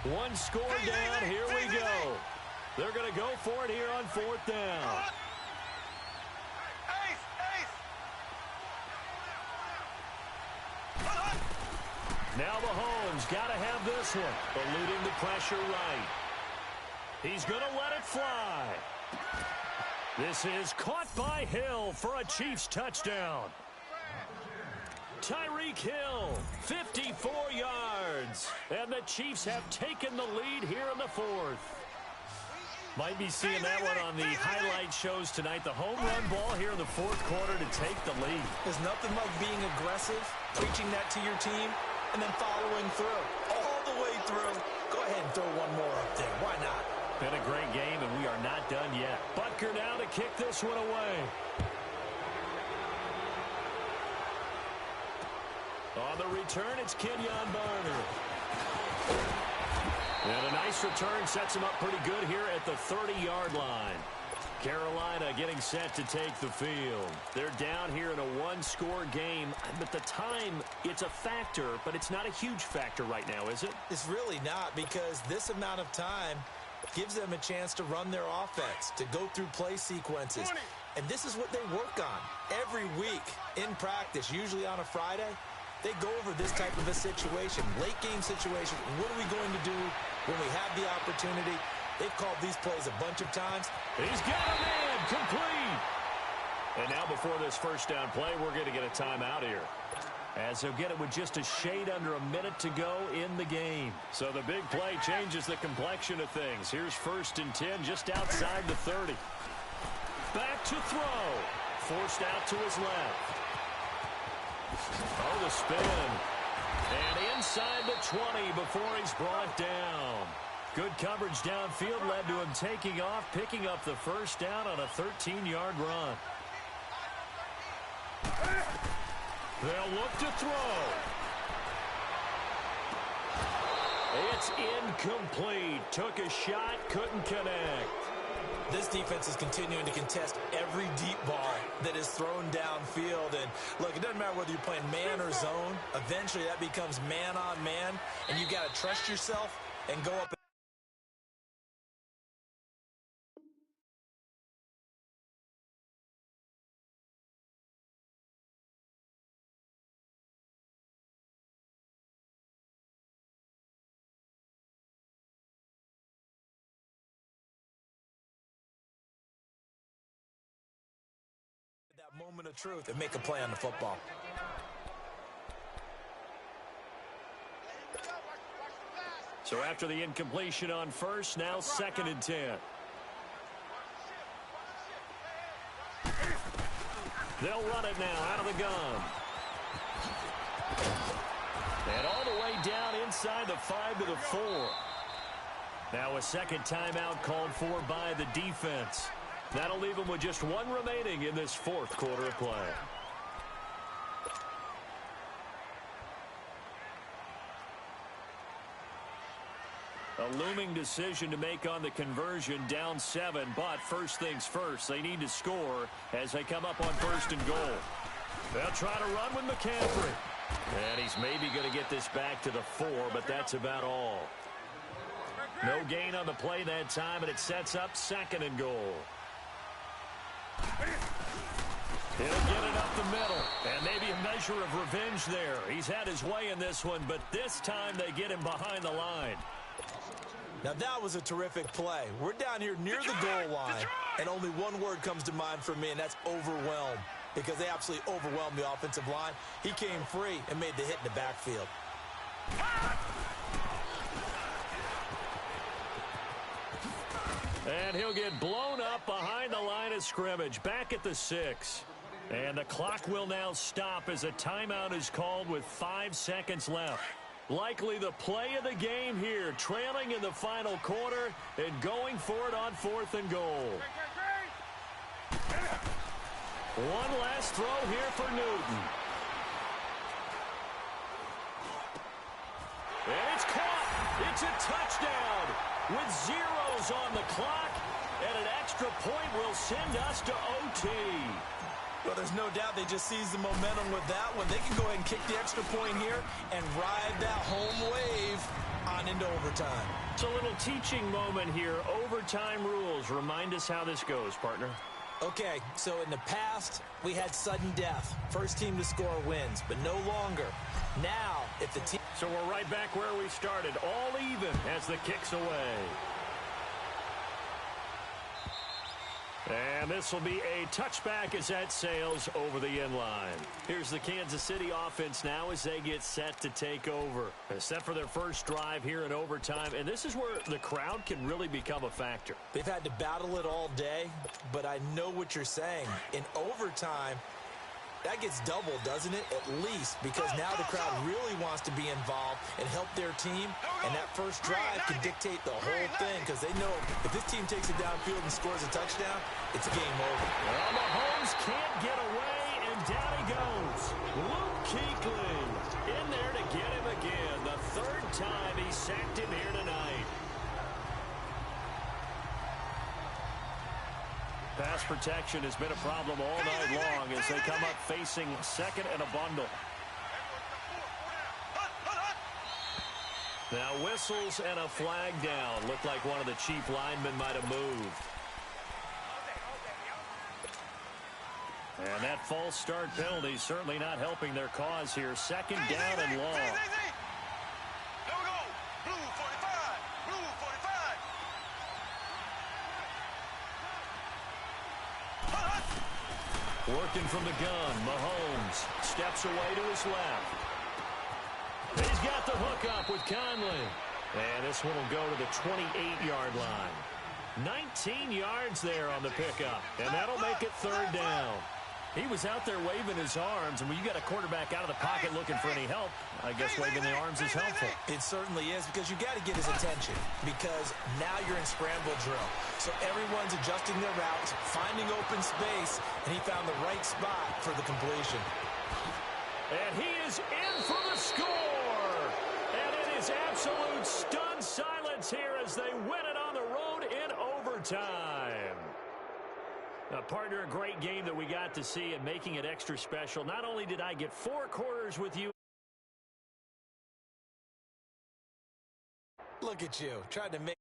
One score down. Here we go. They're going to go for it here on fourth down. Now Mahomes got to have this one. Eluding the pressure right. He's going to let it fly. This is caught by Hill for a Chiefs touchdown. Tyreek Hill, 54 yards. And the Chiefs have taken the lead here in the fourth. Might be seeing that one on the highlight shows tonight. The home run ball here in the fourth quarter to take the lead. There's nothing like being aggressive, preaching that to your team, and then following through. All the way through. Go ahead and throw one more up there. Why not? Been a great game, and we are not done yet. Butker now to kick this one away. On the return, it's Kenyon Barner. And a nice return sets him up pretty good here at the 30-yard line. Carolina getting set to take the field. They're down here in a one-score game. At the time, it's a factor, but it's not a huge factor right now, is it? It's really not, because this amount of time gives them a chance to run their offense, to go through play sequences. And this is what they work on every week in practice, usually on a Friday. They go over this type of a situation, late game situation. What are we going to do when we have the opportunity? They've called these plays a bunch of times. He's got a man complete. And now before this first down play, we're going to get a timeout here, as they'll get it with just a shade under a minute to go in the game. So the big play changes the complexion of things. Here's 1st and 10 just outside the 30. Back to throw. Forced out to his left. Oh, the spin. And inside the 20 before he's brought down. Good coverage downfield led to him taking off, picking up the first down on a 13-yard run. They'll look to throw. It's incomplete. Took a shot, couldn't connect. This defense is continuing to contest every deep ball that is thrown downfield. And, look, it doesn't matter whether you're playing man or zone. Eventually, that becomes man on man, and you got to trust yourself and go up. That moment of truth and make a play on the football. So after the incompletion on first, now 2nd and 10. They'll run it now out of the gun. And all the way down inside the 5 to the 4. Now a second timeout called for by the defense. That'll leave them with just one remaining in this fourth quarter of play. A looming decision to make on the conversion, down 7, but first things first, they need to score as they come up on 1st and goal. They'll try to run with McCaffrey. And he's maybe going to get this back to the 4, but that's about all. No gain on the play that time, and it sets up 2nd and goal. He'll get it up the middle, and maybe a measure of revenge there. He's had his way in this one, but this time they get him behind the line. Now that was a terrific play. We're down here near the goal line, and only one word comes to mind for me, and that's overwhelm, because they absolutely overwhelmed the offensive line. He came free and made the hit in the backfield. And he'll get blown up behind the line of scrimmage, back at the 6. And the clock will now stop as a timeout is called with 5 seconds left. Likely the play of the game here, trailing in the final quarter and going for it on 4th and goal. One last throw here for Newton. And it's caught. It's a touchdown with zeros on the clock, and an extra point will send us to OT. Well, there's no doubt they just seized the momentum with that one. They can go ahead and kick the extra point here and ride that home wave. on into overtime. It's a little teaching moment here. Overtime rules. Remind us how this goes, partner. Okay, so in the past, we had sudden death. First team to score wins, but no longer. Now, if the team... So we're right back where we started. All even as the kick's away. And this will be a touchback as that sails over the end line. Here's the Kansas City offense now as they get set to take over. They're set for their first drive here in overtime, and this is where the crowd can really become a factor. They've had to battle it all day, but I know what you're saying. In overtime, that gets doubled, doesn't it? At least, because now the crowd really wants to be involved and help their team, and that first drive can dictate the whole thing because they know if this team takes it downfield and scores a touchdown, it's game over. Well, Mahomes can't get away, and down he goes. Luke Kuechly in there to get him again. The third time he sacked him here tonight. Pass protection has been a problem all night long as they come up facing second and a bundle. Now whistles and a flag down. Looked like one of the chief linemen might have moved. And that false start penalty certainly not helping their cause here. Second down and long. Working from the gun, Mahomes steps away to his left. He's got the hook up with Conley. And this one will go to the 28-yard line. 19 yards there on the pickup, and that'll make it third down. He was out there waving his arms, and when you got a quarterback out of the pocket looking for any help, I guess waving the arms is helpful. It certainly is, because you got to get his attention, because now you're in scramble drill. So everyone's adjusting their routes, finding open space, and he found the right spot for the completion. And he is in for the score! And it is absolute stunned silence here as they win it on the road in overtime. Partner, a great game that we got to see, and making it extra special. Not only did I get 4 quarters with you. Look at you, tried to make